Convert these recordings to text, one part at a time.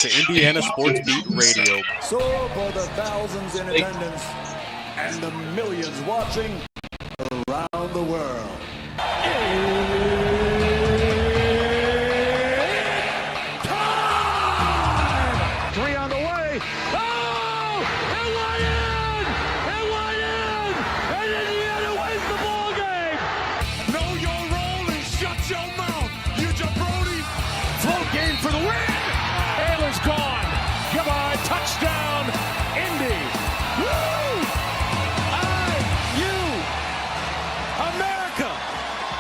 to Indiana Sports Beat Radio. So for the thousands in attendance and the millions watching around the world. Time! 3 on the way. Oh! It went in! It went in! And Indiana wins the ball game! Know your role and shut your mouth, you jabroni! Float game for the win! Taylor's gone. Goodbye. Touchdown, Indy. Woo! IU. America.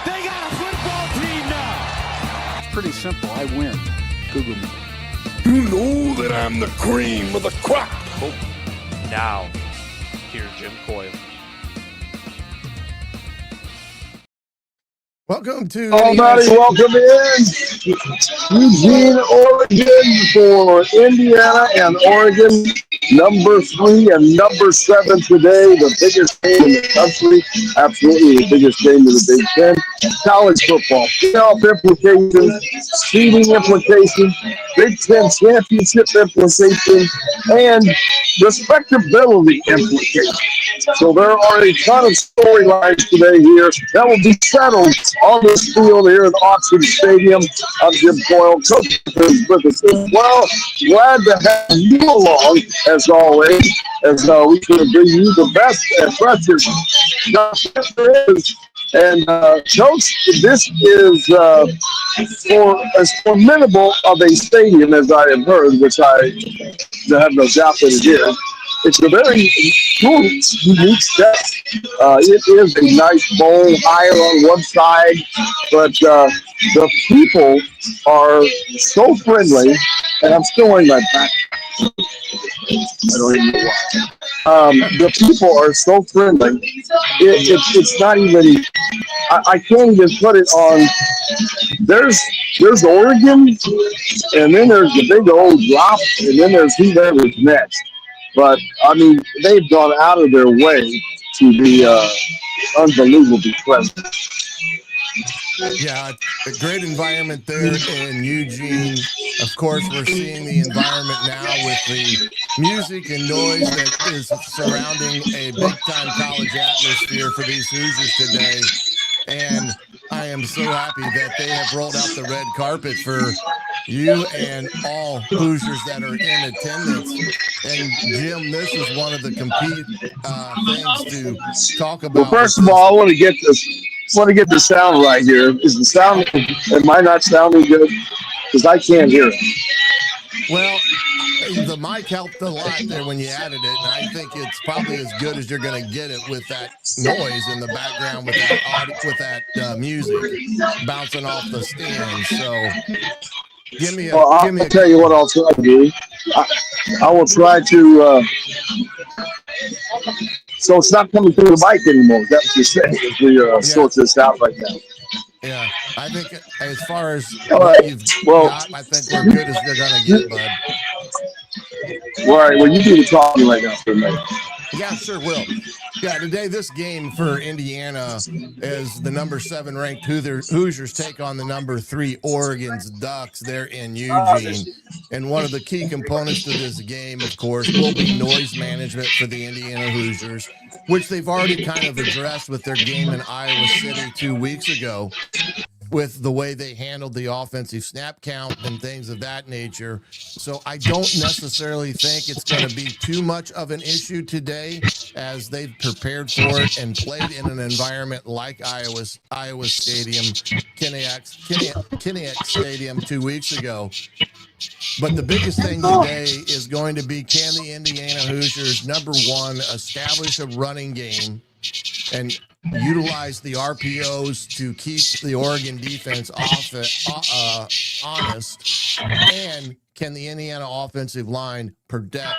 They got a football team now. It's pretty simple. I win. Google me. You know that I'm the cream of the crop. Oh, now, here's Jim Coyle. Welcome to Everybody, welcome in. Eugene, Oregon for Indiana and Oregon. Number 3 and number 7 today. The biggest game in the country. Absolutely the biggest game in the Big Ten. College football. Playoff implications. Seeding implications. Big Ten championship implications. And respectability implications. So there are a ton of storylines today here that will be settled on this field here at Oxford Stadium. I'm Jim Coyle, coach with us as well. Glad to have you along, as always, as we can bring you the best and freshest stuff there is. And, Coach, this is for as formidable of a stadium as I have heard, which I have no doubt that it is. It's a very cool, unique step. It is a nice bowl higher on one side, but the people are so friendly, and I'm still wearing my back. I don't even know why. The people are so friendly. It's not even. I can't even put it on. There's Oregon, and then there's the big old drop, and then there's whoever's next. But, I mean, they've gone out of their way to be unbelievably pleasant. Yeah, a great environment there in Eugene. Of course, we're seeing the environment now with the music and noise that is surrounding a big-time college atmosphere for these Hoosiers today. And I am so happy that they have rolled out the red carpet for you and all Hoosiers that are in attendance. And Jim, this is one of the things to talk about. Well, first of all, I want to get the sound right here. Is the sound? Am I not sounding good? Because I can't hear it. Well, the mic helped a lot there when you added it, and I think it's probably as good as you're going to get it with that noise in the background, with that music bouncing off the stand. So, I'll tell you what I'll try to do. I will try to. So it's not coming through the mic anymore. That's what you're saying. If we sort this out right now. Yeah, I think as far as right. you've got, I think we're good as they're going to get, bud. All right, well, you do the talking right now for me. Yeah, sure will. Yeah, today this game for Indiana is the number 7 ranked Hoosiers take on the number 3 Oregon's Ducks there in Eugene. And one of the key components to this game, of course, will be noise management for the Indiana Hoosiers, which they've already kind of addressed with their game in Iowa City 2 weeks ago, with the way they handled the offensive snap count and things of that nature. So I don't necessarily think it's going to be too much of an issue today, as they've prepared for it and played in an environment like Iowa Stadium, Kinnick Stadium 2 weeks ago. But the biggest thing today is going to be, can the Indiana Hoosiers, number 1, establish a running game and utilize the RPOs to keep the Oregon defense honest, and can the Indiana offensive line protect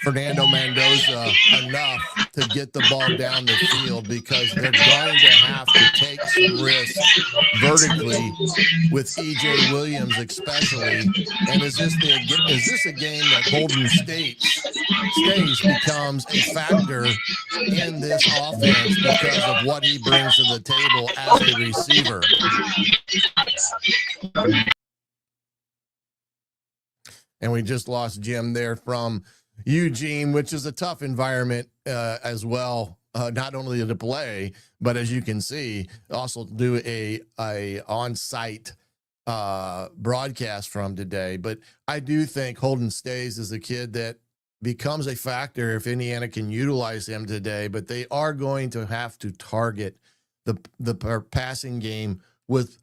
Fernando Mendoza enough to get the ball down the field, because they're going to have to take some risks vertically with EJ Williams especially. And is this a game that Golden State becomes a factor in this offense because of what he brings to the table as a receiver? And we just lost Jim there from Eugene, which is a tough environment as well. Not only to play, but as you can see, also do a on-site broadcast from today. But I do think Holden Stays is a kid that becomes a factor if Indiana can utilize him today. But they are going to have to target the passing game with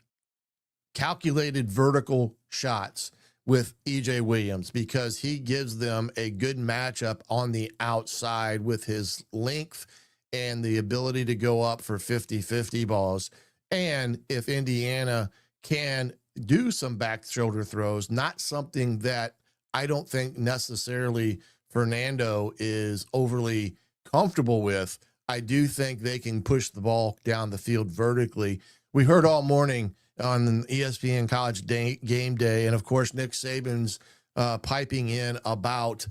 calculated vertical shots with EJ Williams, because he gives them a good matchup on the outside with his length and the ability to go up for 50-50 balls. And if Indiana can do some back shoulder throws, not something that I don't think necessarily Fernando is overly comfortable with, I do think they can push the ball down the field vertically. We heard all morning on ESPN College Game Day, and of course Nick Saban's piping in about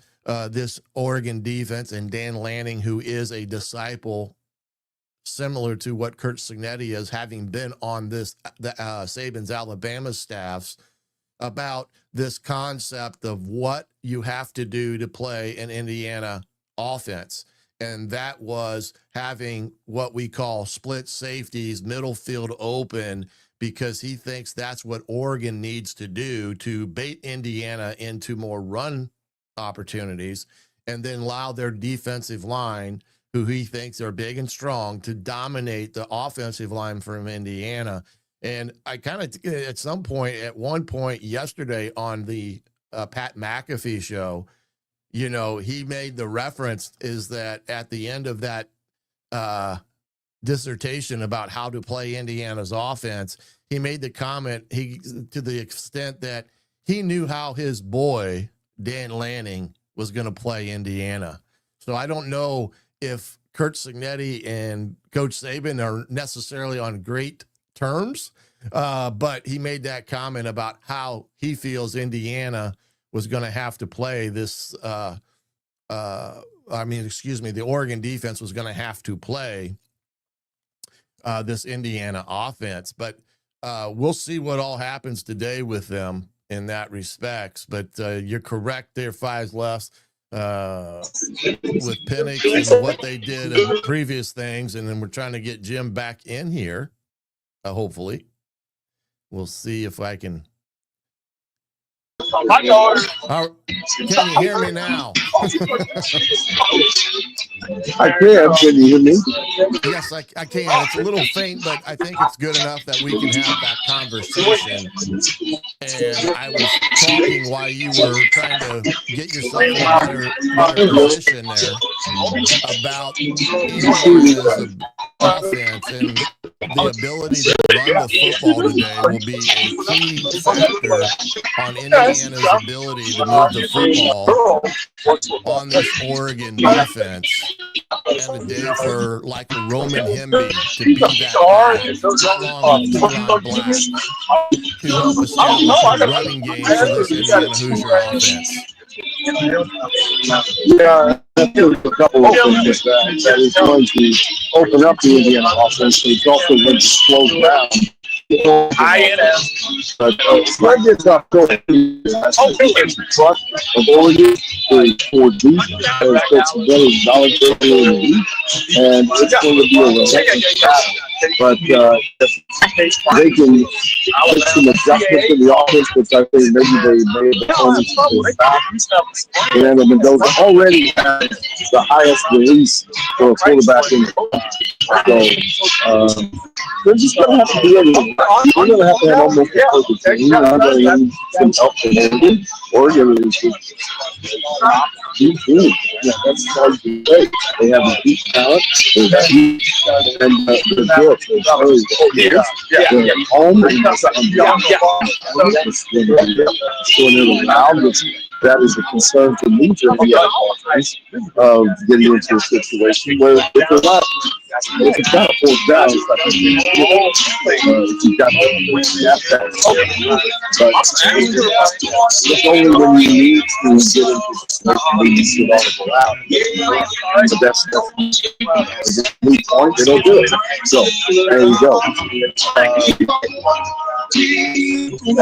this Oregon defense, and Dan Lanning, who is a disciple similar to what Kurt Signetti is, having been on Saban's Alabama staffs, about this concept of what you have to do to play an Indiana offense. And that was having what we call split safeties, middle field open, because he thinks that's what Oregon needs to do to bait Indiana into more run opportunities, and then allow their defensive line, who he thinks are big and strong, to dominate the offensive line from Indiana. And I kind of, at one point yesterday on the Pat McAfee show, he made the reference is that at the end of that dissertation about how to play Indiana's offense, he made the comment, to the extent that he knew how his boy Dan Lanning was going to play Indiana. So I don't know if Kurt Signetti and Coach Saban are necessarily on great terms, but he made that comment about how he feels Indiana was going to have to play this. The Oregon defense was going to have to play this Indiana offense. But we'll see what all happens today with them in that respects. But you're correct there, Fives left with Penix and what they did in previous things. And then we're trying to get Jim back in here, hopefully. We'll see if I can. Can you hear me now? I can. Can you hear me? Yes, I can. It's a little faint, but I think it's good enough that we can have that conversation. And I was talking while you were trying to get yourself in a better position there about Indiana's offense, and the ability to run the football today will be a key factor on Indiana's ability to move the football on this Oregon defense. And a day for like a Roman Hemby to be that guy, along with Deron Black, to help establish a running game for this Indiana Hoosier offense. Yeah, I think there's a couple of things that is going to open up the Indiana offense. It's also going to slow down. But might get tough going. Trust of Oregon for deep, and it's better knowledge in the league, and it's going to be a relentless battle. But if they can make some adjustments in the offense, which I think maybe they made the offense back. And Mendoza already has the highest release for a quarterback in the so they're just going to have to be able to. We're going to have almost a perfect team. We're going to need some help from Oregon. Oregon is deep team. Yeah, that's hard to say. They have a deep talent. They're deep, and they're good. They're home. That is a concern for me to the offense of getting into a situation where if it's not a fourth down, it's like you've got that. But it's only when you need to get into a situation where you see all the ball out. But that's the new point. They don't do it. So there you go.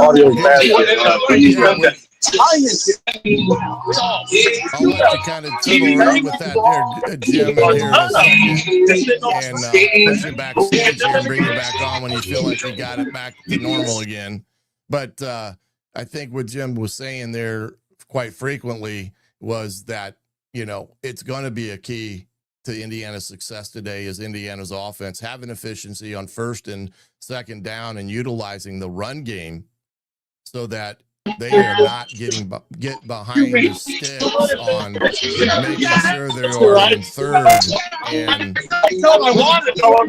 Audio is bad. I'll let you kind of fiddle around with that there, Jim, in here in a second, and push you backstage here and bring you back on when you feel like you got it back to normal again. But I think what Jim was saying there quite frequently was that, you know, it's going to be a key to Indiana's success today is Indiana's offense having efficiency on first and second down and utilizing the run game so that they are not get behind the sticks on making sure they are in third and or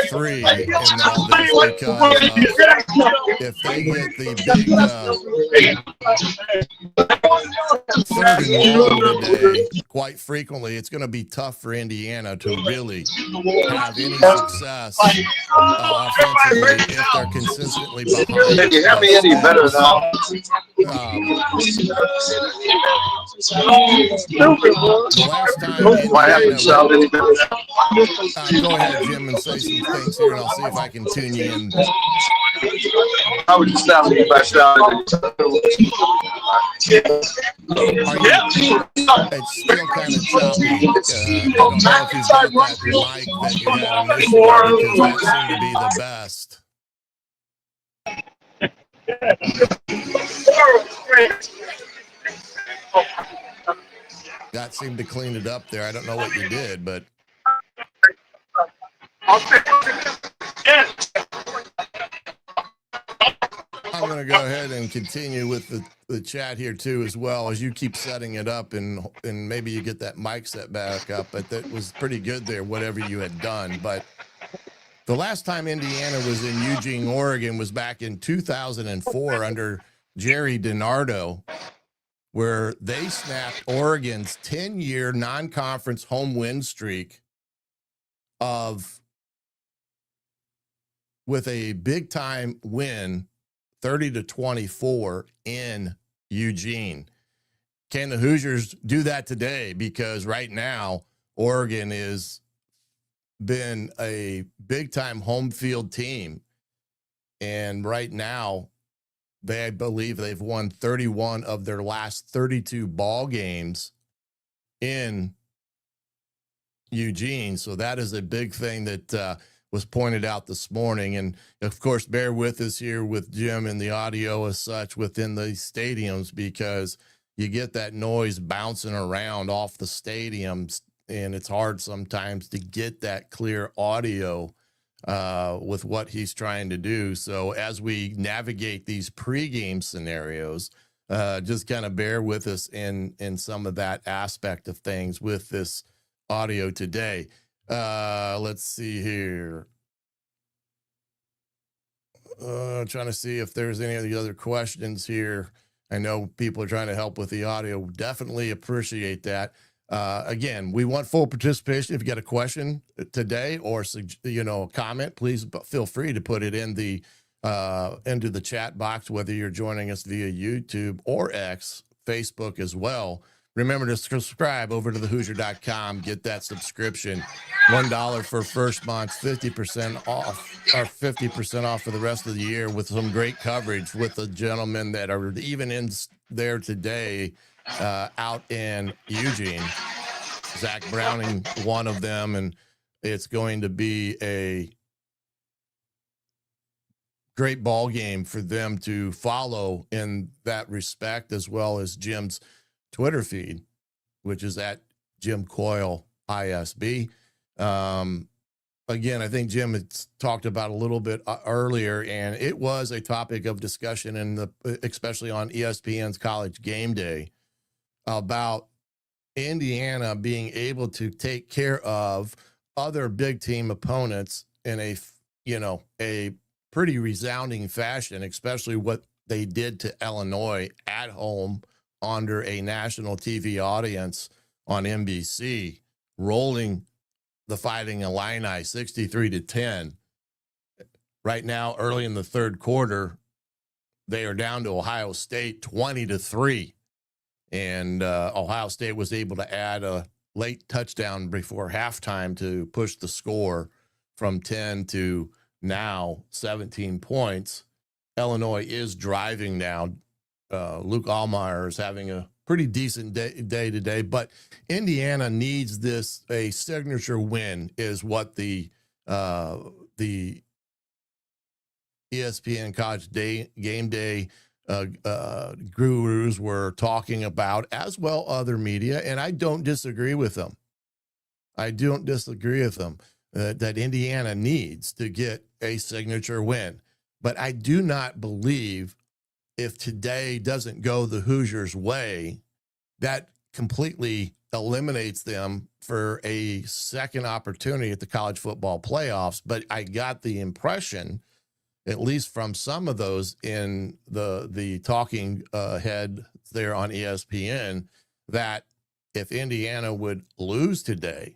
three in all this, because if they get the big third and long today, quite frequently it's going to be tough for Indiana to really have any success offensively if they're consistently behind. Can you hear me any better now? Last time Why haven't you sound any better? go ahead, Jim, and say some things here, and I'll see if I can tune you in. How would you sound if I sounded? It's still kind of choppy. I don't know if you've got that mic that you had initially, because that seemed to be the best. That seemed to clean it up there. I don't know what you did, but I'm going to go ahead and continue with the chat here too, as well as you keep setting it up, and maybe you get that mic set back up. But that was pretty good there, whatever you had done. But the last time Indiana was in Eugene, Oregon was back in 2004 under Jerry DiNardo, where they snapped Oregon's 10-year non-conference home win streak with a big-time win, 30-24 in Eugene. Can the Hoosiers do that today? Because right now, Oregon has been a big-time home field team, and right now, I believe they've won 31 of their last 32 ball games in Eugene. So that is a big thing that was pointed out this morning. And of course, bear with us here with Jim and the audio as such within the stadiums, because you get that noise bouncing around off the stadiums, and it's hard sometimes to get that clear audio with what he's trying to do. So as we navigate these pregame scenarios, just kind of bear with us in some of that aspect of things with this audio today. Let's see here. Trying to see if there's any of the other questions here. I know people are trying to help with the audio. Definitely appreciate that. Again, we want full participation. If you got a question today or a comment, please feel free to put it in the into the chat box, whether you're joining us via YouTube or X, Facebook as well. Remember to subscribe over to thehoosier.com. Get that subscription. $1 for first month, 50% off, or 50% off for the rest of the year, with some great coverage with the gentlemen that are even in there today out in Eugene. Zach Browning, one of them, and it's going to be a great ball game for them to follow in that respect, as well as Jim's Twitter feed, which is at Jim Coyle ISB. Again, I think Jim had talked about a little bit earlier, and it was a topic of discussion especially on ESPN's College Game Day, about Indiana being able to take care of other big team opponents in a pretty resounding fashion, especially what they did to Illinois at home under a national TV audience on NBC, rolling the Fighting Illini 63-10. Right now, early in the third quarter, they are down to Ohio State 20-3. And Ohio State was able to add a late touchdown before halftime to push the score from 10 to now 17 points. Illinois is driving now Luke Allmeyer is having a pretty decent day today, but Indiana needs a signature win is what the ESPN College Game Day gurus were talking about, as well other media, and I don't disagree with them. That Indiana needs to get a signature win, but I do not believe if today doesn't go the Hoosiers' way, that completely eliminates them for a second opportunity at the college football playoffs. But I got the impression, at least from some of those in the talking head there on ESPN, that if Indiana would lose today,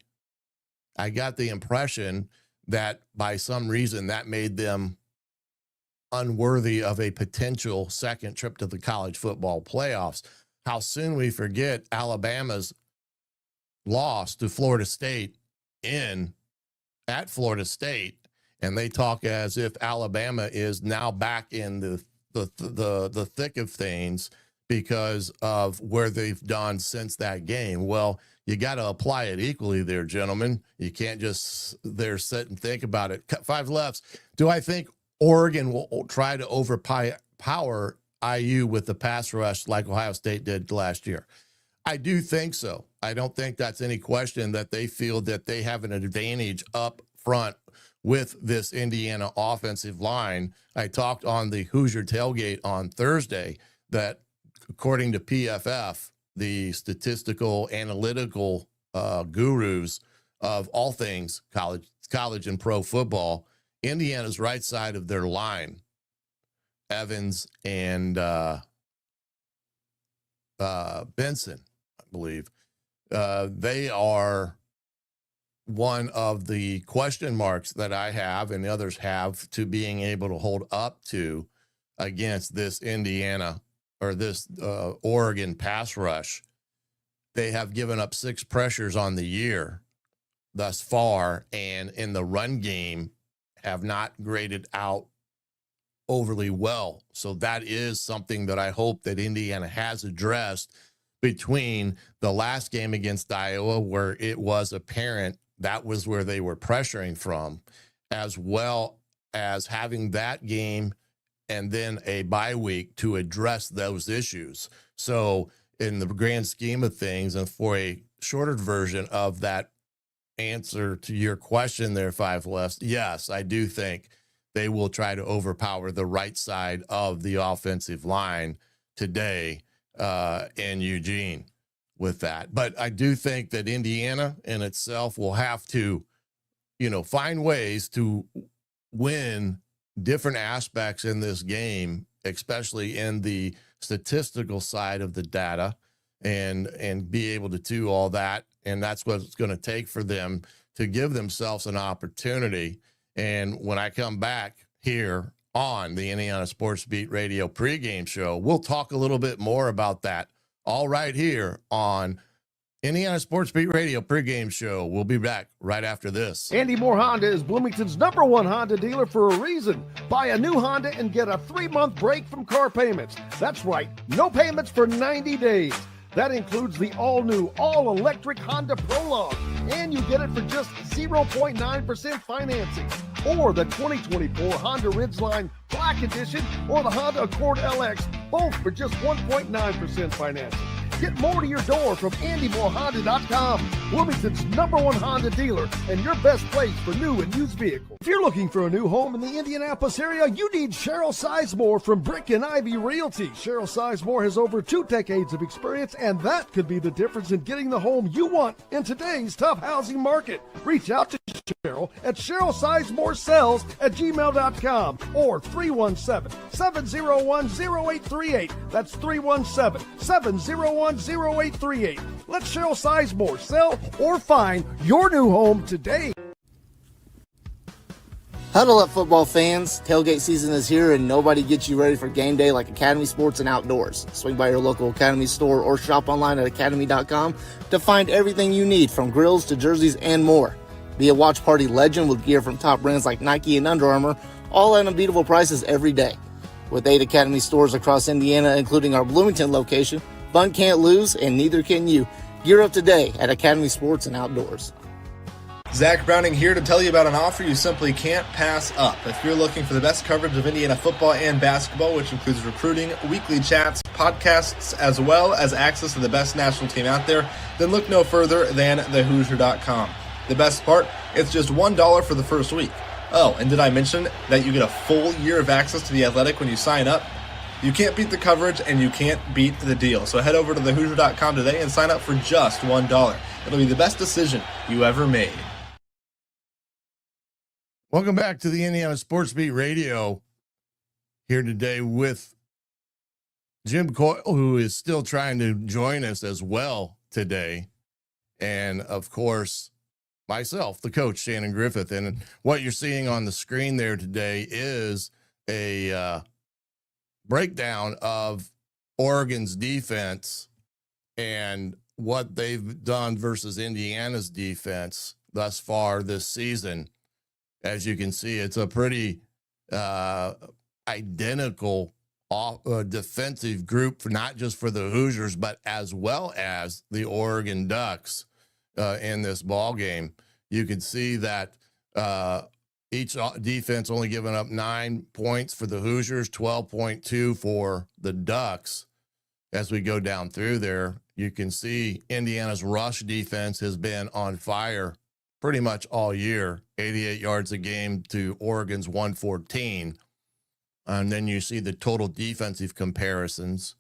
I got the impression that by some reason that made them unworthy of a potential second trip to the college football playoffs. How soon we forget Alabama's loss to Florida State at Florida State, and they talk as if Alabama is now back in the thick of things because of where they've done since that game. Well, you got to apply it equally there, gentlemen. You can't just sit and think about it. Five lefts. Do I think Oregon will try to overpower IU with the pass rush like Ohio State did last year? I do think so. I don't think that's any question that they feel that they have an advantage up front with this Indiana offensive line. I talked on the Hoosier tailgate on Thursday that according to PFF, the statistical analytical gurus of all things college and pro football, Indiana's right side of their line, Evans and Benson, I believe, they are one of the question marks that I have and others have to being able to hold up to against this Indiana or this Oregon pass rush. They have given up 6 pressures on the year thus far, and in the run game have not graded out overly well. So that is something that I hope that Indiana has addressed between the last game against Iowa, where it was apparent that was where they were pressuring from, as well as having that game and then a bye week to address those issues. So in the grand scheme of things, and for a shorter version of that answer to your question there, Five Lefts, yes, I do think they will try to overpower the right side of the offensive line today in Eugene with that. But I do think that Indiana in itself will have to, find ways to win different aspects in this game, especially in the statistical side of the data, and be able to do all that. And that's what it's going to take for them to give themselves an opportunity. And when I come back here on the Indiana Sports Beat Radio pregame show, we'll talk a little bit more about that all right here on Indiana Sports Beat Radio pregame show. We'll be back right after this. Andy Moore Honda is Bloomington's #1 Honda dealer for a reason. Buy a new Honda and get a 3-month break from car payments. That's right, no payments for 90 days. That includes the all-new, all-electric Honda Prologue, and you get it for just 0.9% financing. Or the 2024 Honda Ridgeline Black Edition or the Honda Accord LX, both for just 1.9% financing. Get more to your door from AndyMooreHonda.com, Bloomington's #1 Honda dealer and your best place for new and used vehicles. If you're looking for a new home in the Indianapolis area, you need Cheryl Sizemore from Brick and Ivy Realty. Cheryl Sizemore has over 2 decades of experience, and that could be the difference in getting the home you want in today's tough housing market. Reach out to Cheryl at CherylSizemoreSells@gmail.com or 317-701-0838. That's 317-701-0838. Let Cheryl Sizemore sell or find your new home today. Huddle up, football fans. Tailgate season is here, and nobody gets you ready for game day like Academy Sports and Outdoors. Swing by your local Academy store or shop online at academy.com to find everything you need, from grills to jerseys and more. Be a watch party legend with gear from top brands like Nike and Under Armour, all at unbeatable prices every day. With 8 Academy stores across Indiana, including our Bloomington location, fun can't lose and neither can you. Gear up today at Academy Sports and Outdoors. Zach Browning here to tell you about an offer you simply can't pass up. If you're looking for the best coverage of Indiana football and basketball, which includes recruiting, weekly chats, podcasts, as well as access to the best national team out there, then look no further than thehoosier.com. The best part, it's just $1 for the first week. Oh, and did I mention that you get a full year of access to The Athletic when you sign up? You can't beat the coverage and you can't beat the deal. So head over to thehoosier.com today and sign up for just $1. It'll be the best decision you ever made. Welcome back to the Indiana Sports Beat Radio. Here today with Jim Coyle, who is still trying to join us as well today. And, of course, myself, the coach, Shannon Griffith. And what you're seeing on the screen there today is a breakdown of Oregon's defense and what they've done versus Indiana's defense thus far this season. As you can see, it's a pretty identical defensive group, for not just for the Hoosiers, but as well as the Oregon Ducks in this ball game. You can see that each defense only giving up 9 points for the Hoosiers, 12.2 for the Ducks. As we go down through there, you can see Indiana's rush defense has been on fire pretty much all year, 88 yards a game to Oregon's 114. And then you see the total defensive comparisons.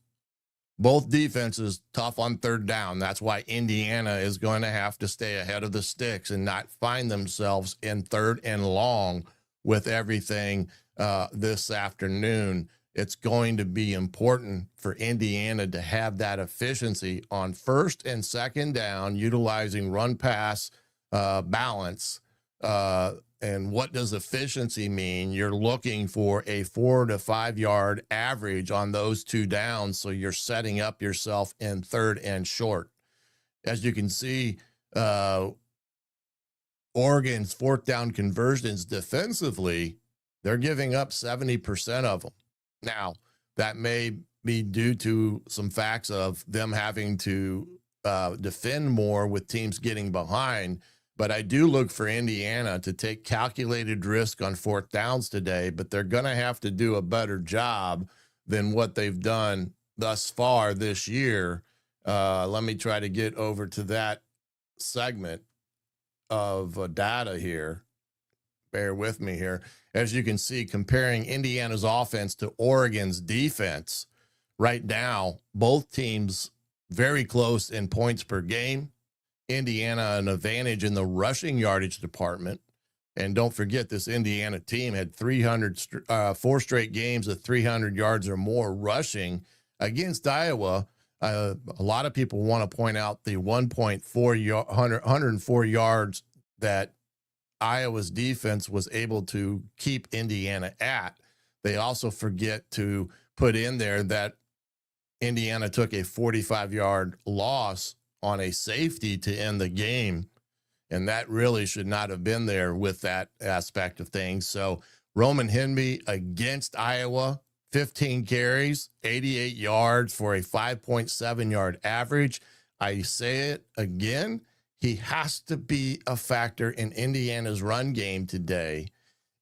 Both defenses tough on third down. That's why Indiana is going to have to stay ahead of the sticks and not find themselves in third and long with everything this afternoon. It's going to be important for Indiana to have that efficiency on first and second down, utilizing run pass balance. And what does efficiency mean? You're looking for a 4 to 5 yard average on those two downs. So you're setting up yourself in third and short. As you can see, Oregon's fourth down conversions defensively, they're giving up 70% of them. Now, that may be due to some facts of them having to defend more with teams getting behind. But I do look for Indiana to take calculated risk on fourth downs today, but they're going to have to do a better job than what they've done thus far this year. Let me try to get over to that segment of data here. Bear with me here. As you can see, comparing Indiana's offense to Oregon's defense, right now, both teams very close in points per game. Indiana an advantage in the rushing yardage department. And don't forget, this Indiana team had 4 straight games of 300 yards or more rushing against Iowa. A lot of people want to point out the 104 yards that Iowa's defense was able to keep Indiana at. They also forget to put in there that Indiana took a 45-yard loss on a safety to end the game. And that really should not have been there with that aspect of things. So Roman Henby against Iowa, 15 carries, 88 yards for a 5.7 yard average. I say it again, he has to be a factor in Indiana's run game today.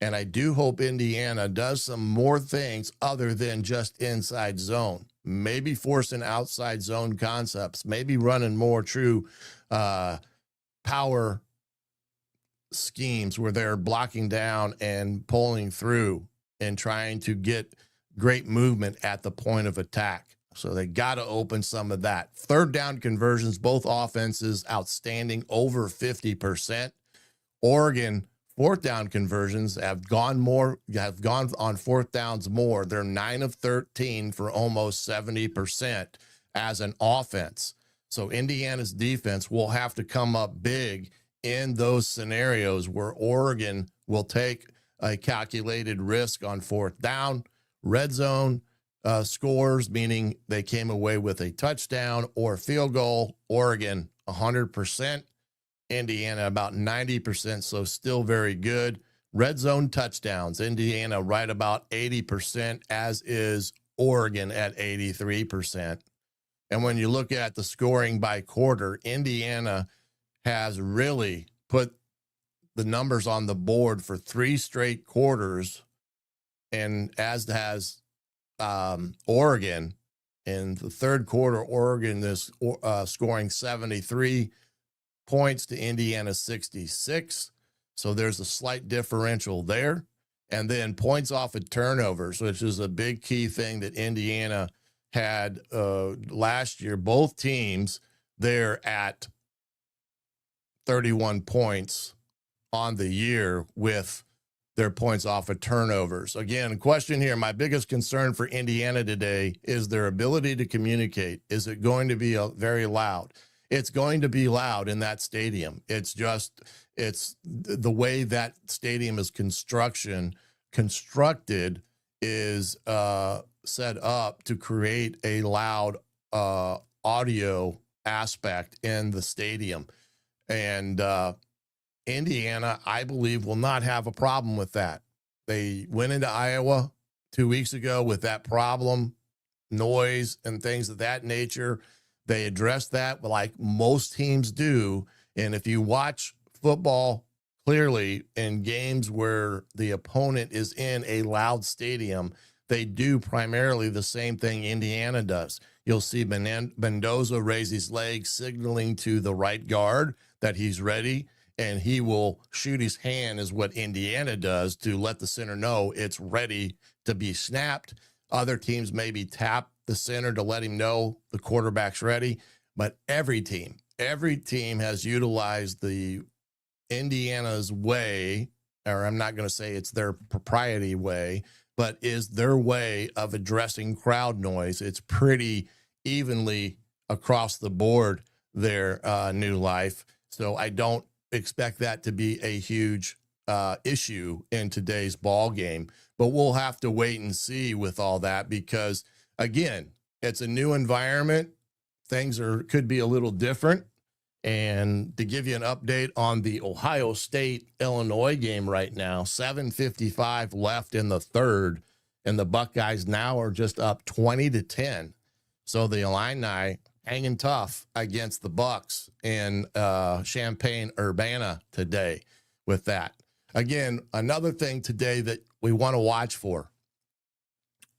And I do hope Indiana does some more things other than just inside zone. Maybe forcing outside zone concepts, maybe running more true power schemes where they're blocking down and pulling through and trying to get great movement at the point of attack. So they got to open some of that. Third down conversions, both offenses outstanding, over 50%. Oregon, fourth down conversions have gone on fourth downs more. They're 9 of 13 for almost 70% as an offense. So Indiana's defense will have to come up big in those scenarios where Oregon will take a calculated risk on fourth down. Red zone scores, meaning they came away with a touchdown or field goal. Oregon, 100%. Indiana, about 90%, so still very good. Red zone touchdowns, Indiana right about 80%, as is Oregon at 83%. And when you look at the scoring by quarter, Indiana has really put the numbers on the board for 3 straight quarters, and as has Oregon. In the third quarter, Oregon is scoring 73 points to Indiana 66. So there's a slight differential there. And then points off of turnovers, which is a big key thing that Indiana had last year. Both teams there at 31 points on the year with their points off of turnovers. Again, question here. My biggest concern for Indiana today is their ability to communicate. Is it going to be very loud? It's going to be loud in that stadium. It's the way that stadium is constructed is set up to create a loud audio aspect in the stadium. And Indiana, I believe, will not have a problem with that. They went into Iowa 2 weeks ago with that problem, noise and things of that nature. They addressed that like most teams do. And if you watch football clearly in games where the opponent is in a loud stadium, they do primarily the same thing Indiana does. You'll see Mendoza raise his legs, signaling to the right guard that he's ready, and he will shoot his hand, is what Indiana does, to let the center know it's ready to be snapped. Other teams maybe tap the center to let him know the quarterback's ready. But every team has utilized the Indiana's way, or I'm not going to say it's their propriety way, but is their way of addressing crowd noise. It's pretty evenly across the board, their new life. So I don't expect that to be a huge issue in today's ball game, but we'll have to wait and see with all that, because again, it's a new environment. Things could be a little different. And to give you an update on the Ohio State-Illinois game right now, 7:55 left in the third, and the Buckeyes now are just up 20-10. So the Illini hanging tough against the Bucks in Champaign-Urbana today with that. Again, another thing today that we want to watch for.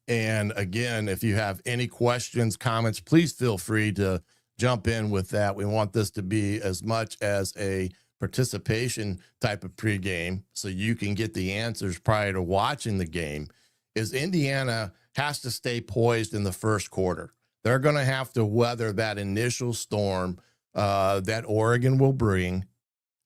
And again, if you have any questions, comments, please feel free to jump in with that. We want this to be as much as a participation type of pregame so you can get the answers prior to watching the game. Is Indiana has to stay poised in the first quarter. They're going to have to weather that initial storm that Oregon will bring,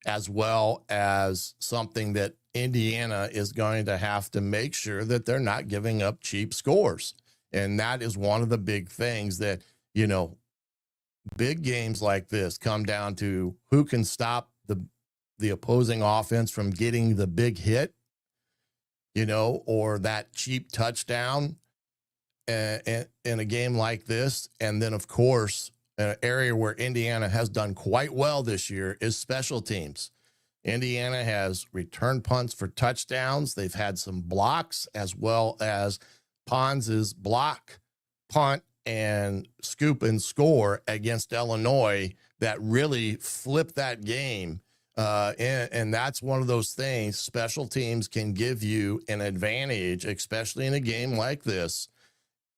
as well as something that Indiana is going to have to make sure that they're not giving up cheap scores. And that is one of the big things that, big games like this come down to who can stop the opposing offense from getting the big hit, or that cheap touchdown in a game like this. And then, of course, an area where Indiana has done quite well this year is special teams. Indiana has returned punts for touchdowns. They've had some blocks, as well as Pons' block, punt, and scoop and score against Illinois that really flipped that game. And that's one of those things. Special teams can give you an advantage, especially in a game like this,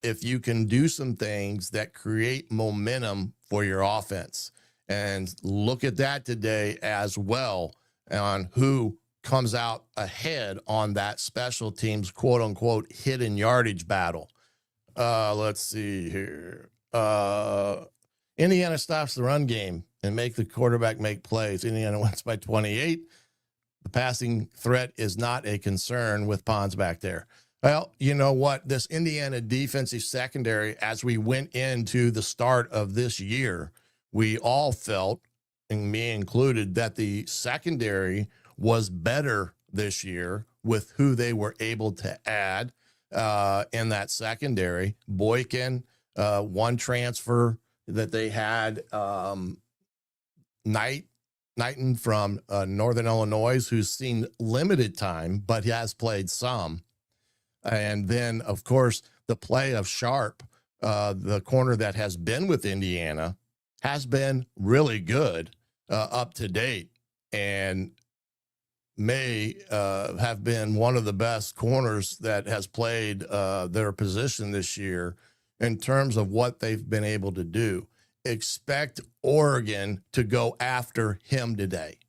if you can do some things that create momentum for your offense. And look at that today as well, on who comes out ahead on that special teams, quote unquote, hidden yardage battle. Let's see here. Indiana stops the run game and make the quarterback make plays. Indiana wins by 28. The passing threat is not a concern with Pons back there. Well, you know what? This Indiana defensive secondary, as we went into the start of this year, we all felt, and me included, that the secondary was better this year with who they were able to add in that secondary. Boykin, one transfer that they had, Knight Knighton from Northern Illinois, who's seen limited time, but he has played some. And then, of course, the play of Sharp, the corner that has been with Indiana, has been really good up to date, and may have been one of the best corners that has played their position this year in terms of what they've been able to do. Expect Oregon to go after him today.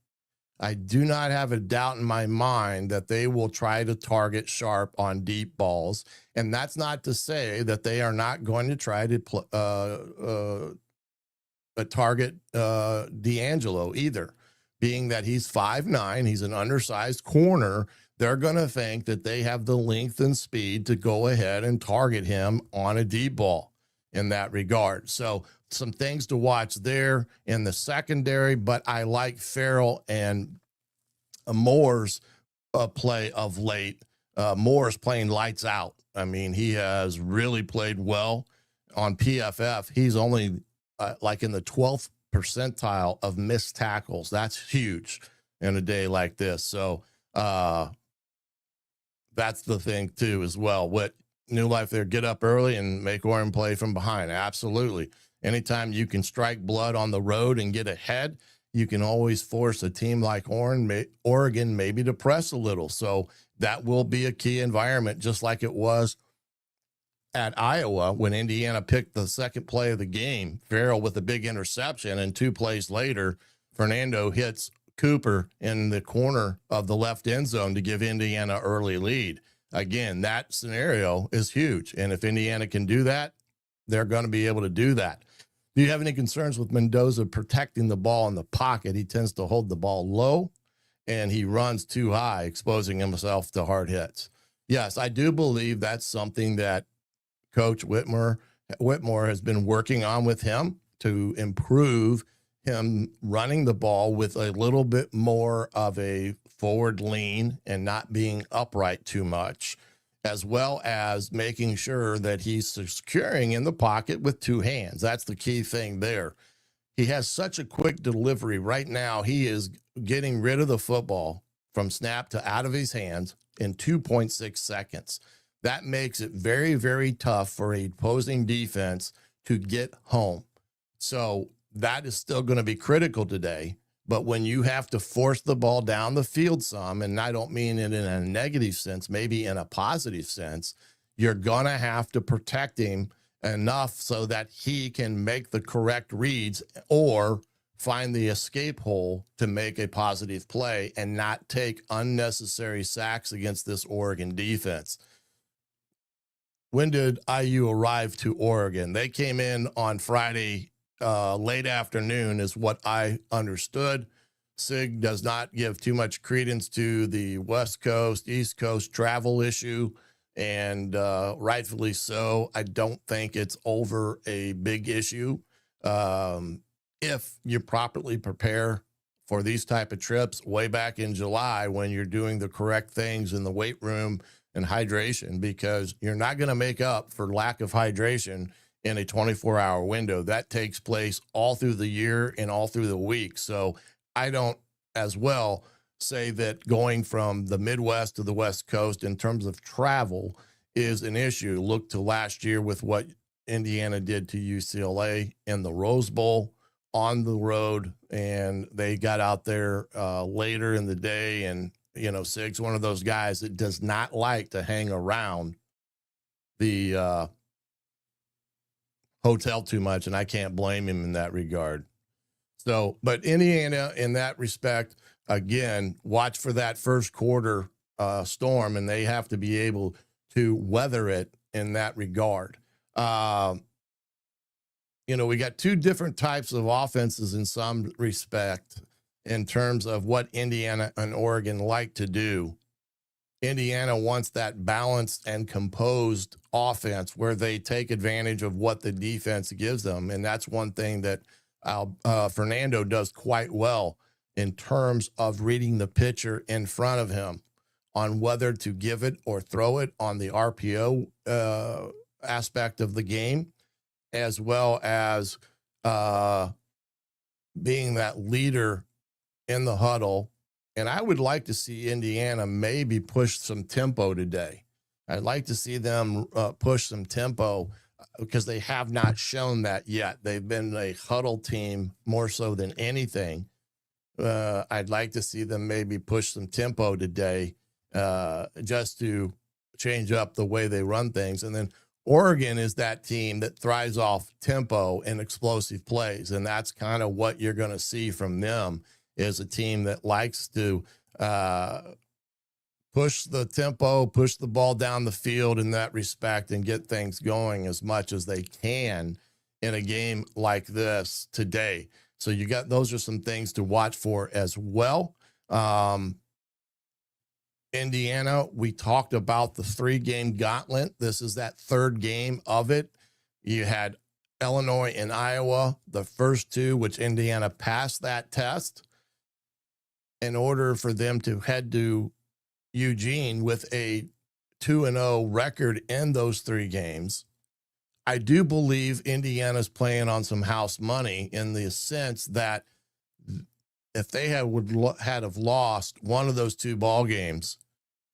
I do not have a doubt in my mind that they will try to target Sharp on deep balls. And that's not to say that they are not going to try to target D'Angelo either. Being that he's 5'9", he's an undersized corner, they're going to think that they have the length and speed to go ahead and target him on a deep ball in that regard. So some things to watch there in the secondary, but I like Farrell and Moore's play of late. Moore's playing lights out. I mean, he has really played well on PFF. He's only like in the 12th percentile of missed tackles. That's huge in a day like this. So that's the thing too as well. What New Life there, get up early and make Oregon play from behind. Absolutely. Anytime you can strike blood on the road and get ahead, you can always force a team like Oregon maybe to press a little. So that will be a key environment, just like it was at Iowa when Indiana picked the second play of the game, Farrell with a big interception, and 2 plays later, Fernando hits Cooper in the corner of the left end zone to give Indiana early lead. Again, that scenario is huge. And if Indiana can do that, they're going to be able to do that. Do you have any concerns with Mendoza protecting the ball in the pocket? He tends to hold the ball low and he runs too high, exposing himself to hard hits. Yes, I do believe that's something that Coach Whitmore has been working on with him to improve him running the ball with a little bit more of a forward lean and not being upright too much, as well as making sure that he's securing in the pocket with 2 hands. That's the key thing there. He has such a quick delivery. Right now, he is getting rid of the football from snap to out of his hands in 2.6 seconds. That makes it very, very tough for a opposing defense to get home. So that is still going to be critical today. But when you have to force the ball down the field some, and I don't mean it in a negative sense, maybe in a positive sense, you're going to have to protect him enough so that he can make the correct reads or find the escape hole to make a positive play and not take unnecessary sacks against this Oregon defense. When did IU arrive to Oregon? They came in on Friday late afternoon is what I understood. SIG does not give too much credence to the West Coast, East Coast travel issue, and rightfully so. I don't think it's over a big issue. If you properly prepare for these type of trips way back in July when you're doing the correct things in the weight room and hydration, because you're not going to make up for lack of hydration in a 24-hour window. That takes place all through the year and all through the week. So I don't as well say that going from the Midwest to the West Coast in terms of travel is an issue. Look to last year with what Indiana did to UCLA in the Rose Bowl on the road, and they got out there later in the day. And, you know, Sig's one of those guys that does not like to hang around the hotel too much, and I can't blame him in that regard. So, but Indiana in that respect, again, watch for that first quarter storm, and they have to be able to weather it in that regard. You know, we got 2 different types of offenses in some respect in terms of what Indiana and Oregon like to do. Indiana wants that balanced and composed offense where they take advantage of what the defense gives them. And that's one thing that Fernando does quite well in terms of reading the pitcher in front of him on whether to give it or throw it on the RPO aspect of the game, as well as being that leader in the huddle. And I would like to see Indiana maybe push some tempo today. I'd like to see them push some tempo because they have not shown that yet. They've been a huddle team more so than anything. I'd like to see them maybe push some tempo today just to change up the way they run things. And then Oregon is that team that thrives off tempo and explosive plays. And that's kind of what you're going to see from them, is a team that likes to push the tempo, push the ball down the field in that respect, and get things going as much as they can in a game like this today. So those are some things to watch for as well. Indiana, we talked about the 3-game gauntlet. This is that third game of it. You had Illinois and Iowa, the first two, which Indiana passed that test. In order for them to head to Eugene with a 2-0 record in those 3 games, I do believe Indiana's playing on some house money, in the sense that if they had lost one of those 2 ball games,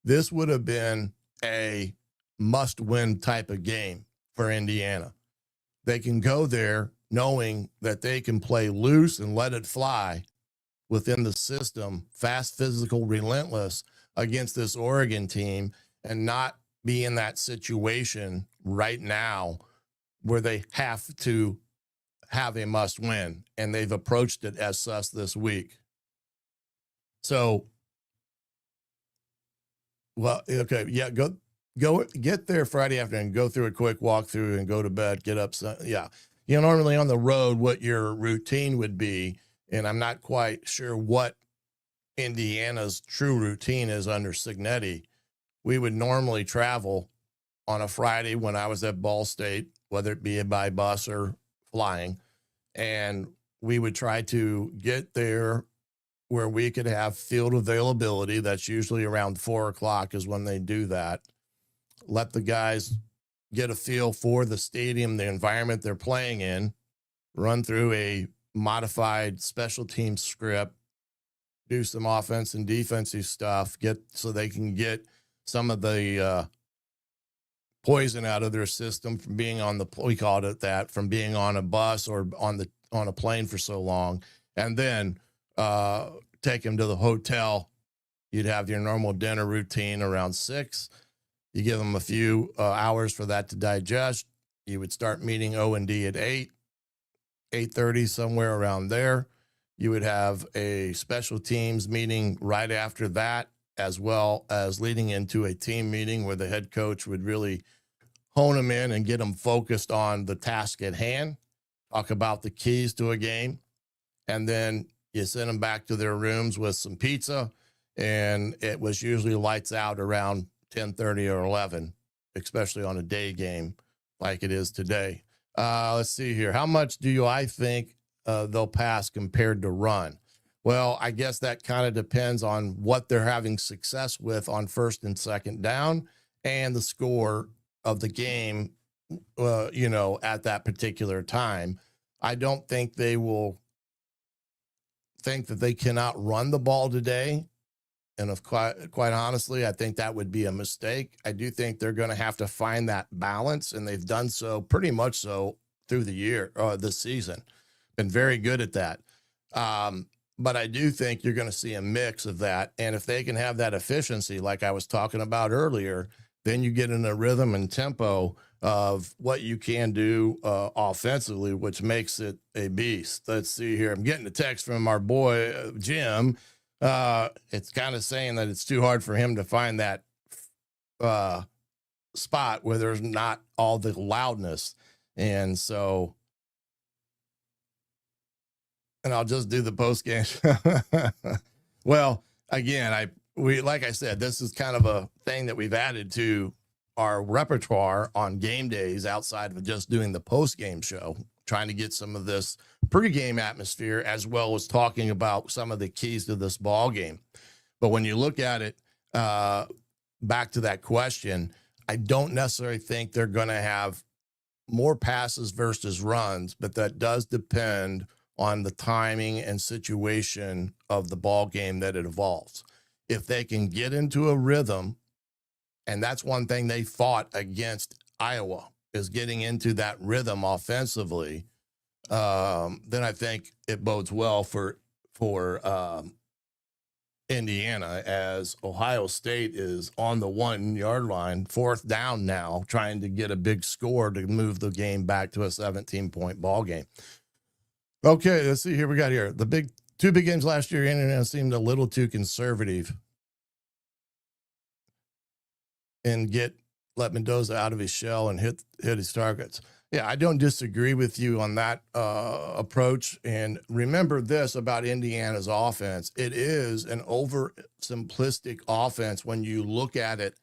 this would have been a must-win type of game for Indiana. They can go there knowing that they can play loose and let it fly within the system, fast, physical, relentless, against this Oregon team, and not be in that situation right now where they have to have a must win. And they've approached it as such this week. So, well, okay. Yeah. Go get there Friday afternoon, go through a quick walkthrough and go to bed, get up. Yeah. Normally on the road, what your routine would be, and I'm not quite sure what Indiana's true routine is under Signetti. We would normally travel on a Friday when I was at Ball State, whether it be by bus or flying, and we would try to get there where we could have field availability. That's usually around 4:00 is when they do that. Let the guys get a feel for the stadium, the environment they're playing in, run through a modified special team script, do some offense and defensive stuff, so they can get some of the poison out of their system from being we called it that, from being on a bus or on a plane for so long, and then take them to the hotel. You'd have your normal dinner routine around 6. You give them a few hours for that to digest. You would start meeting O&D at 8:30, somewhere around there. You would have a special teams meeting right after that, as well as leading into a team meeting where the head coach would really hone them in and get them focused on the task at hand, talk about the keys to a game, and then you send them back to their rooms with some pizza, and it was usually lights out around 10:30 or 11, especially on a day game like it is today. Let's see here. How much I think they'll pass compared to run? Well, I guess that kind of depends on what they're having success with on first and second down and the score of the game, at that particular time. I don't think they will think that they cannot run the ball today. And quite honestly, I think that would be a mistake. I do think they're going to have to find that balance, and they've done so pretty much so through the year, this season. Been very good at that. But I do think you're going to see a mix of that. And if they can have that efficiency, like I was talking about earlier, then you get in a rhythm and tempo of what you can do offensively, which makes it a beast. Let's see here. I'm getting a text from our boy, Jim. It's kind of saying that it's too hard for him to find that spot where there's not all the loudness. And so, and I'll just do the post game. Well, again, like I said, this is kind of a thing that we've added to our repertoire on game days outside of just doing the post game show, trying to get some of this pregame atmosphere, as well as talking about some of the keys to this ball game. But when you look at it, back to that question, I don't necessarily think they're going to have more passes versus runs, but that does depend on the timing and situation of the ball game that it evolves. If they can get into a rhythm, and that's one thing they fought against Iowa, is getting into that rhythm offensively, then I think it bodes well for Indiana, as Ohio State is on the 1 yard line, 4th down now, trying to get a big score to move the game back to a 17-point ball game. Okay, let's see here. We got here the two big games last year. Indiana seemed a little too conservative and let Mendoza out of his shell and hit his targets. Yeah, I don't disagree with you on that approach. And remember this about Indiana's offense. It is an oversimplistic offense when you look at it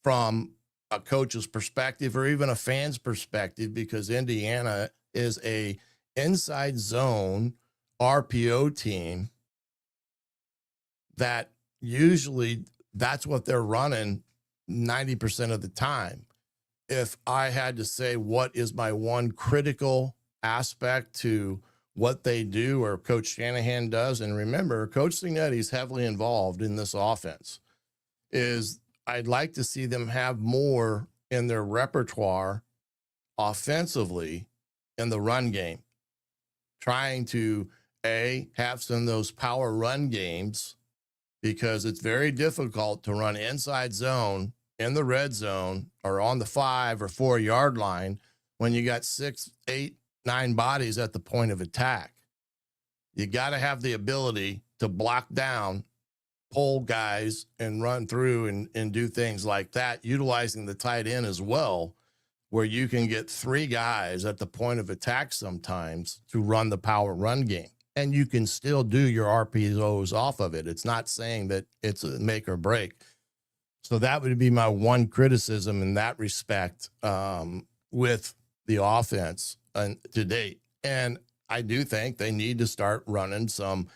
from a coach's perspective or even a fan's perspective, because Indiana is a inside zone RPO team that usually that's what they're running 90% of the time. If I had to say what is my one critical aspect to what they do or Coach Shanahan does, and remember, Coach Cignetti's heavily involved in this offense, is I'd like to see them have more in their repertoire offensively in the run game, trying to, have some of those power run games, because it's very difficult to run inside zone in the red zone or on the 5 or 4 yard line when you got 6, 8, 9 bodies at the point of attack. You got to have the ability to block down, pull guys, and run through and do things like that, utilizing the tight end as well, where you can get 3 guys at the point of attack sometimes to run the power run game. And you can still do your RPOs off of it. It's not saying that it's a make or break. So that would be my one criticism in that respect with the offense to date. And I do think they need to start running some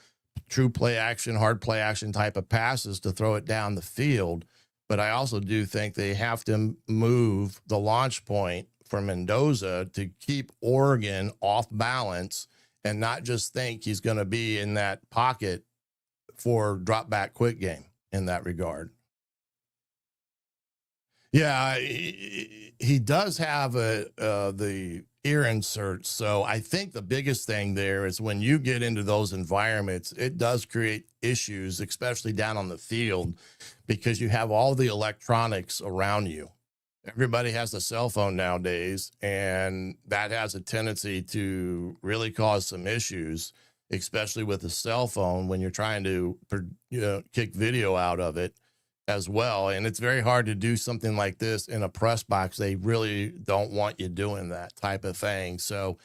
true play action, hard play action type of passes to throw it down the field. But I also do think they have to move the launch point for Mendoza to keep Oregon off balance and not just think he's going to be in that pocket for drop back quick game in that regard. Yeah, he does have the ear insert. So I think the biggest thing there is when you get into those environments, it does create issues, especially down on the field, because you have all the electronics around you. Everybody has a cell phone nowadays, and that has a tendency to really cause some issues, especially with a cell phone when you're trying to kick video out of it as well. And it's very hard to do something like this in a press box. They really don't want you doing that type of thing. So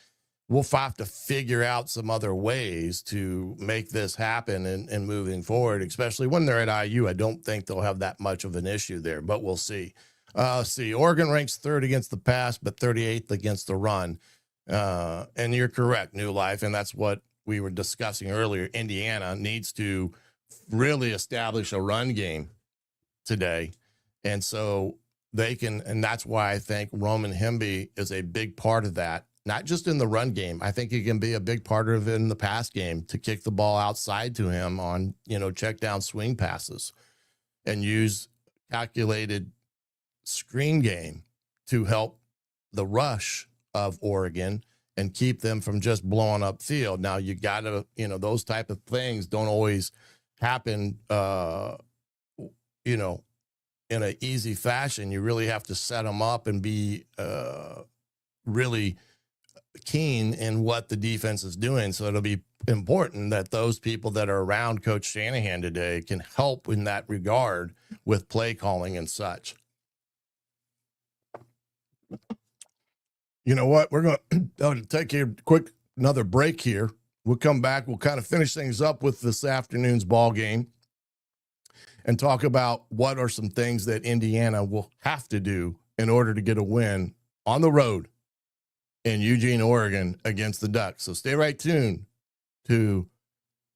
we'll have to figure out some other ways to make this happen and moving forward, especially when they're at IU. I don't think they'll have that much of an issue there, but we'll see. Oregon ranks 3rd against the pass, but 38th against the run. And you're correct, New Life, and that's what we were discussing earlier. Indiana needs to really establish a run game today. And so they can, and that's why I think Roman Hemby is a big part of that, not just in the run game. I think he can be a big part of it in the pass game to kick the ball outside to him on, check down swing passes and use calculated screen game to help the rush of Oregon and keep them from just blowing up field. Now you got to, those type of things don't always happen, in an easy fashion. You really have to set them up and be really keen in what the defense is doing. So it'll be important that those people that are around Coach Shanahan today can help in that regard with play calling and such. You know what? We're going to take a quick another break here. We'll come back. We'll kind of finish things up with this afternoon's ball game and talk about what are some things that Indiana will have to do in order to get a win on the road in Eugene, Oregon against the Ducks. So stay right tuned to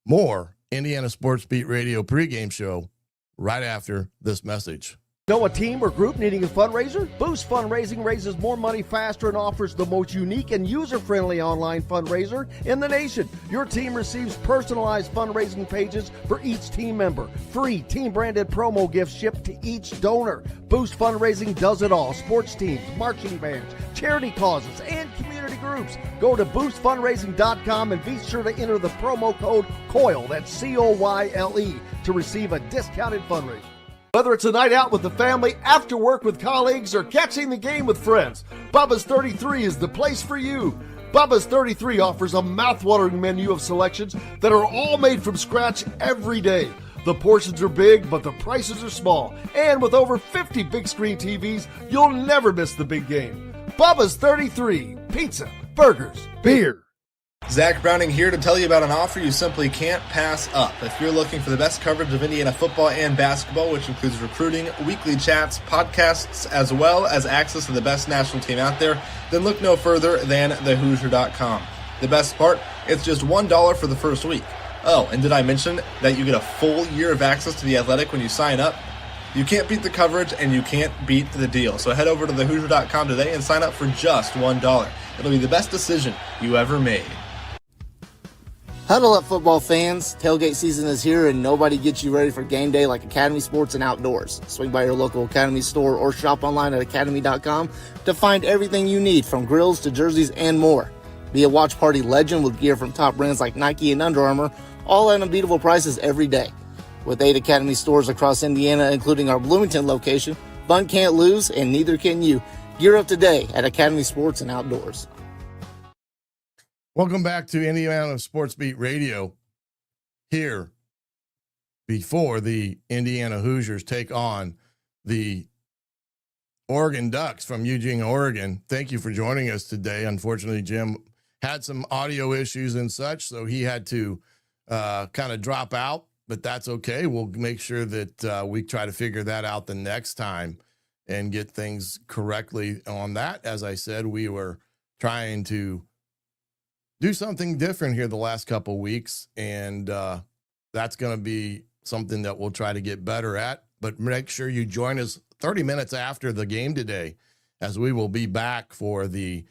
more Indiana Sports Beat Radio pregame show right after this message. Know a team or group needing a fundraiser? Boost Fundraising raises more money faster and offers the most unique and user-friendly online fundraiser in the nation. Your team receives personalized fundraising pages for each team member. Free team-branded promo gifts shipped to each donor. Boost Fundraising does it all. Sports teams, marching bands, charity causes, and community groups. Go to boostfundraising.com and be sure to enter the promo code COYLE, that's C-O-Y-L-E, to receive a discounted fundraiser. Whether it's a night out with the family, after work with colleagues, or catching the game with friends, Bubba's 33 is the place for you. Bubba's 33 offers a mouthwatering menu of selections that are all made from scratch every day. The portions are big, but the prices are small. And with over 50 big screen TVs, you'll never miss the big game. Bubba's 33, pizza, burgers, beer. Zach Browning here to tell you about an offer you simply can't pass up. If you're looking for the best coverage of Indiana football and basketball, which includes recruiting, weekly chats, podcasts, as well as access to the best national team out there, then look no further than thehoosier.com. The best part, it's just $1 for the first week. Oh, and did I mention that you get a full year of access to The Athletic when you sign up? You can't beat the coverage and you can't beat the deal. So head over to thehoosier.com today and sign up for just $1. It'll be the best decision you ever made. Huddle up, football fans. Tailgate season is here, and nobody gets you ready for game day like Academy Sports and Outdoors. Swing by your local Academy store or shop online at academy.com to find everything you need, from grills to jerseys and more. Be a watch party legend with gear from top brands like Nike and Under Armour, all at unbeatable prices every day. With 8 Academy stores across Indiana, including our Bloomington location, fun can't lose, and neither can you. Gear up today at Academy Sports and Outdoors. Welcome back to Indiana Sports Beat Radio. Here, before the Indiana Hoosiers take on the Oregon Ducks from Eugene, Oregon. Thank you for joining us today. Unfortunately, Jim had some audio issues and such, so he had to kind of drop out, but that's okay. We'll make sure that we try to figure that out the next time and get things correctly on that. As I said, we were trying to do something different here the last couple of weeks, and that's going to be something that we'll try to get better at. But make sure you join us 30 minutes after the game today, as we will be back for the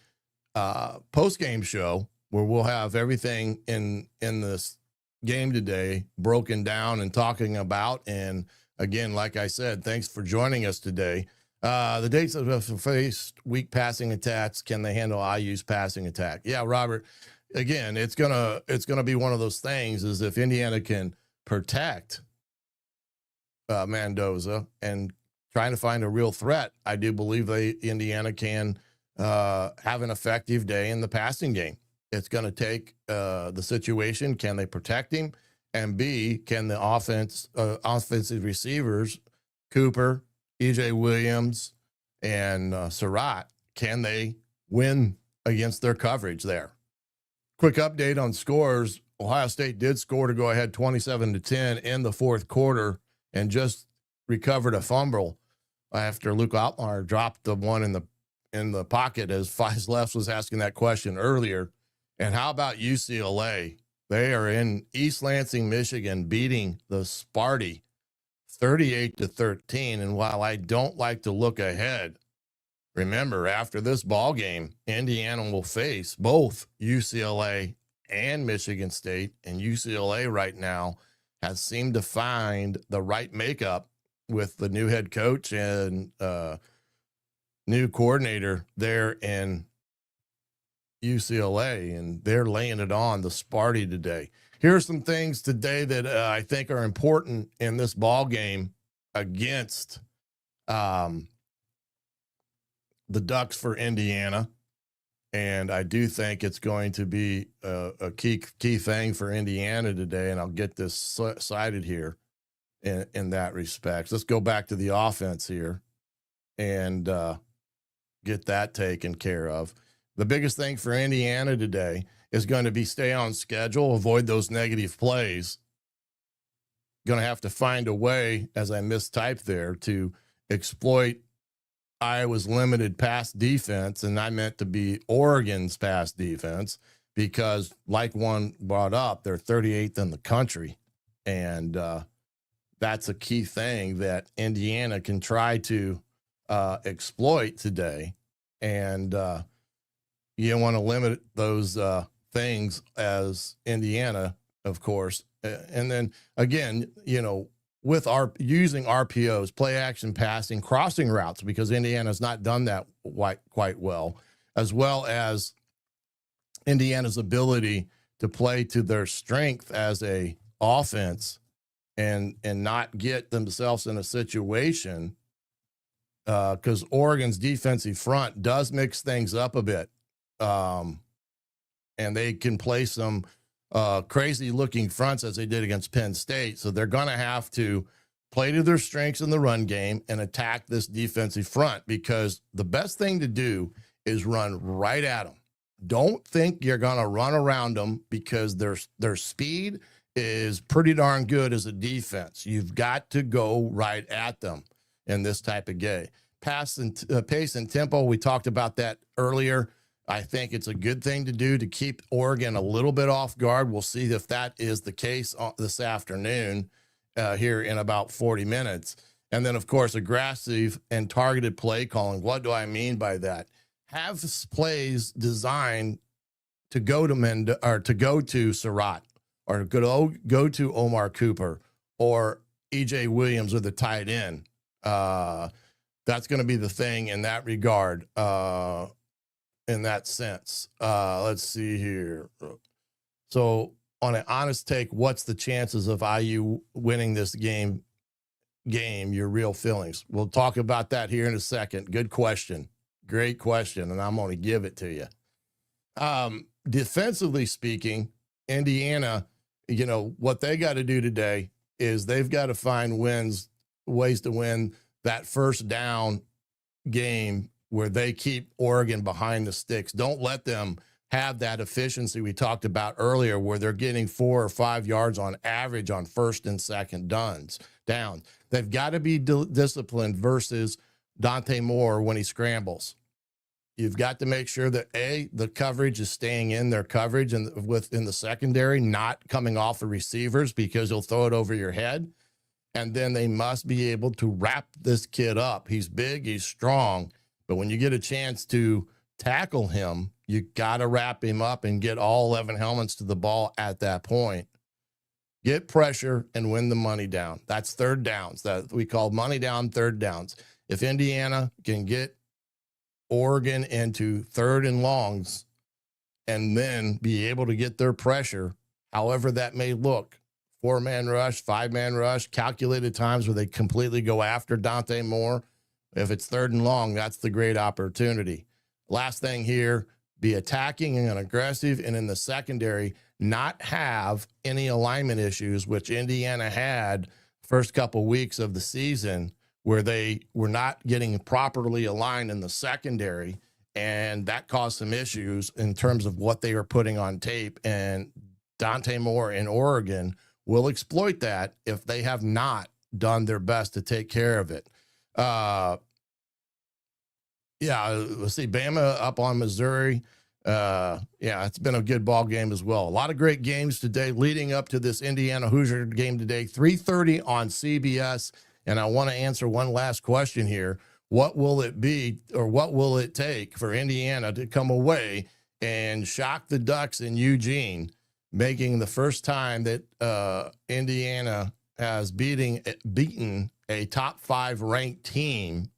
post-game show, where we'll have everything in this game today broken down and talking about. And again, like I said, thanks for joining us today. The dates of the faced weak passing attacks. Can they handle IU's passing attack? Yeah, Robert. Again, it's gonna be one of those things, is if Indiana can protect Mendoza and trying to find a real threat, I do believe Indiana can have an effective day in the passing game. It's going to take the situation. Can they protect him? And B, can the offensive receivers, Cooper, EJ Williams, and Surratt, can they win against their coverage there? Quick update on scores. Ohio State did score to go ahead 27-10 in the fourth quarter and just recovered a fumble after Luke Altmaier dropped the one in the pocket, as Fies Left was asking that question earlier. And how about UCLA? They are in East Lansing, Michigan, beating the Sparty 38-13. And while I don't like to look ahead, remember, after this ball game, Indiana will face both UCLA and Michigan State, and UCLA right now has seemed to find the right makeup with the new head coach and new coordinator there in UCLA, and they're laying it on the Sparty today. Here are some things today that I think are important in this ball game against the Ducks for Indiana, and I do think it's going to be a key thing for Indiana today, and I'll get this cited here in that respect. Let's go back to the offense here and get that taken care of. The biggest thing for Indiana today is going to be stay on schedule, avoid those negative plays. Going to have to find a way, as I mistyped there, to exploit Iowa's limited pass defense, and I meant to be Oregon's pass defense, because like one brought up, they're 38th in the country, and that's a key thing that Indiana can try to exploit today. And you want to limit those things as Indiana, of course. And then again, with using RPOs, play action passing, crossing routes, because Indiana's not done that quite well as Indiana's ability to play to their strength as a offense and not get themselves in a situation, because Oregon's defensive front does mix things up a bit. And they can play some crazy looking fronts as they did against Penn State. So they're going to have to play to their strengths in the run game and attack this defensive front, because the best thing to do is run right at them. Don't think you're going to run around them, because their speed is pretty darn good as a defense. You've got to go right at them in this type of game. Pace and tempo, we talked about that earlier. I think it's a good thing to do to keep Oregon a little bit off guard. We'll see if that is the case this afternoon here in about 40 minutes. And then, of course, aggressive and targeted play calling. What do I mean by that? Have plays designed to go to Surratt, or go to Omar Cooper or EJ Williams with a tight end. That's going to be the thing in that regard, in that sense. Let's see here. So on an honest take, what's the chances of IU winning this game, your real feelings? We'll talk about that here in a second. Good question. Great question. And I'm going to give it to you. Defensively speaking, Indiana, what they got to do today is they've got to find ways to win that first down game where they keep Oregon behind the sticks. Don't let them have that efficiency we talked about earlier, where they're getting 4 or 5 yards on average on first and second downs. They've got to be disciplined versus Dante Moore when he scrambles. You've got to make sure that the coverage is staying in their coverage and within the secondary, not coming off the receivers, because he'll throw it over your head. And then they must be able to wrap this kid up. He's big, he's strong, but when you get a chance to tackle him, you got to wrap him up and get all 11 helmets to the ball at that point. Get pressure and win the money down. That's third downs that we call money down, third downs. If Indiana can get Oregon into third and longs and then be able to get their pressure, however that may look, 4-man rush, 5-man rush, calculated times where they completely go after Dante Moore. If it's third and long, that's the great opportunity. Last thing here, be attacking and aggressive, and in the secondary, not have any alignment issues, which Indiana had first couple weeks of the season, where they were not getting properly aligned in the secondary, and that caused some issues in terms of what they were putting on tape. And Dante Moore in Oregon will exploit that if they have not done their best to take care of it. Let's see, Bama up on Missouri. It's been a good ball game as well. A lot of great games today leading up to this Indiana Hoosier game today, 3:30 on CBS. And I want to answer one last question here. What will it be, or what will it take for Indiana to come away and shock the Ducks in Eugene, making the first time that Indiana has beaten a top 5 ranked team?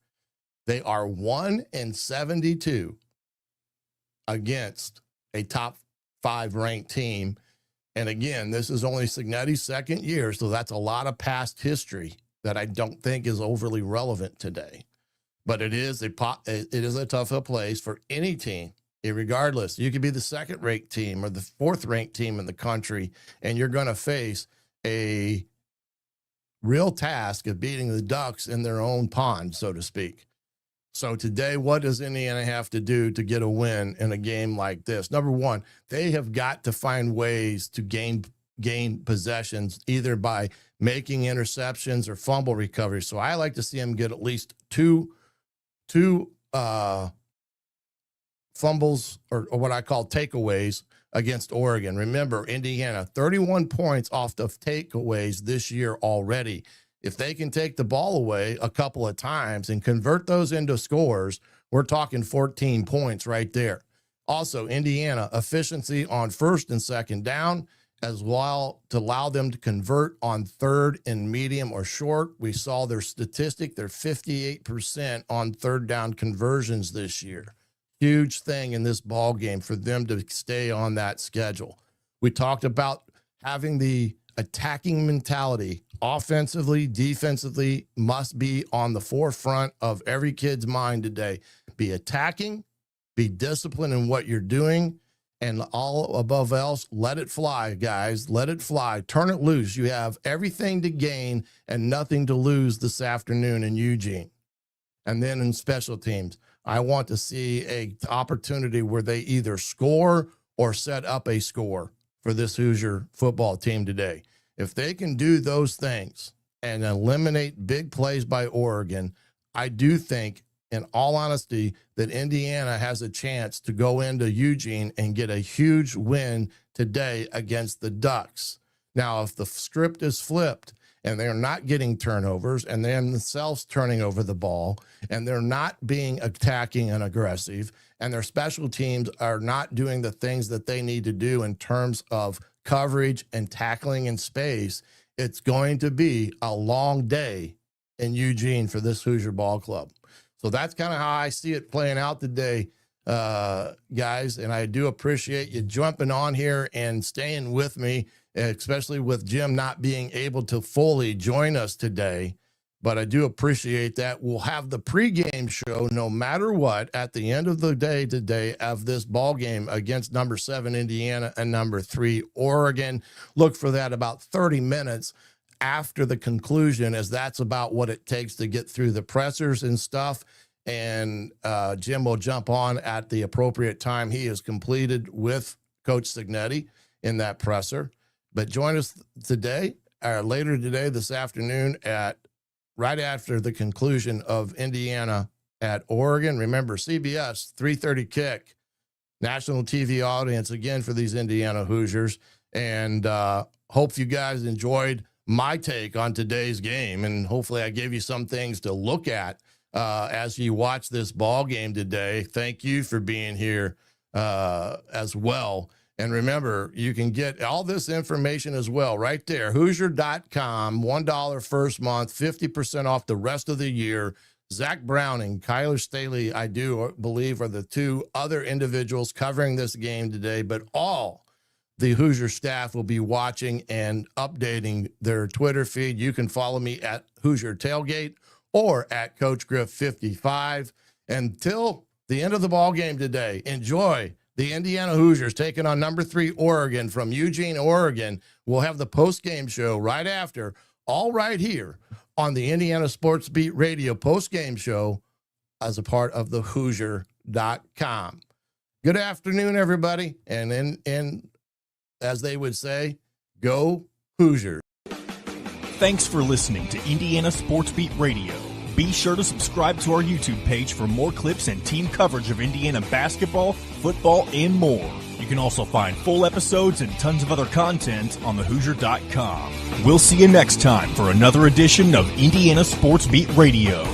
They are 1-72 against a top 5 ranked team. And again, this is only Cignetti's second year, so that's a lot of past history that I don't think is overly relevant today. But it is a tough place for any team, regardless. You could be the second-ranked team or the fourth-ranked team in the country, and you're going to face a real task of beating the Ducks in their own pond, so to speak. So today, what does Indiana have to do to get a win in a game like this? Number one, they have got to find ways to gain possessions, either by making interceptions or fumble recovery. So I like to see them get at least two fumbles or what I call takeaways against Oregon. Remember, Indiana, 31 points off of takeaways this year already. If they can take the ball away a couple of times and convert those into scores, we're talking 14 points right there. Also, Indiana, efficiency on first and second down, as well to allow them to convert on third and medium or short. We saw their statistic, they're 58% on third down conversions this year. Huge thing in this ball game for them to stay on that schedule. We talked about having the attacking mentality, offensively, defensively, must be on the forefront of every kid's mind today. Be attacking, be disciplined in what you're doing, and all above else, let it fly, guys. Let it fly. Turn it loose. You have everything to gain and nothing to lose this afternoon in Eugene. And then in special teams, I want to see an opportunity where they either score or set up a score for this Hoosier football team today. If they can do those things and eliminate big plays by Oregon, I do think, in all honesty, that Indiana has a chance to go into Eugene and get a huge win today against the Ducks. Now, if the script is flipped and they're not getting turnovers and they're themselves turning over the ball and they're not being attacking and aggressive and their special teams are not doing the things that they need to do in terms of coverage and tackling in space, it's going to be a long day in Eugene for this Hoosier ball club. So that's kind of how I see it playing out today, guys. And I do appreciate you jumping on here and staying with me, especially with Jim not being able to fully join us today. But I do appreciate that. We'll have the pregame show no matter what at the end of the day today of this ball game against number 7 Indiana and number 3 Oregon. Look for that about 30 minutes after the conclusion, as that's about what it takes to get through the pressers and stuff. And Jim will jump on at the appropriate time he is completed with Coach Signetti in that presser. But join us today, or later today, this afternoon, at right after the conclusion of Indiana at Oregon. Remember, CBS, 3:30 kick, national TV audience again for these Indiana Hoosiers. And hope you guys enjoyed my take on today's game, and hopefully I gave you some things to look at as you watch this ball game today. Thank you for being here as well. And remember, you can get all this information as well right there, Hoosier.com, $1 first month, 50% off the rest of the year. Zach Browning, Kyler Staley, I do believe, are the two other individuals covering this game today, but all the Hoosier staff will be watching and updating their Twitter feed. You can follow me at Hoosier Tailgate or at Coach Griff 55. Until the end of the ball game today, enjoy the Indiana Hoosiers taking on number 3 Oregon from Eugene, Oregon. We'll have the post-game show right after, all right here on the Indiana Sports Beat Radio post-game show as a part of the Hoosier.com. Good afternoon, everybody. And as they would say, go Hoosiers. Thanks for listening to Indiana Sports Beat Radio. Be sure to subscribe to our YouTube page for more clips and team coverage of Indiana basketball, football, and more. You can also find full episodes and tons of other content on thehoosier.com. We'll see you next time for another edition of Indiana Sports Beat Radio.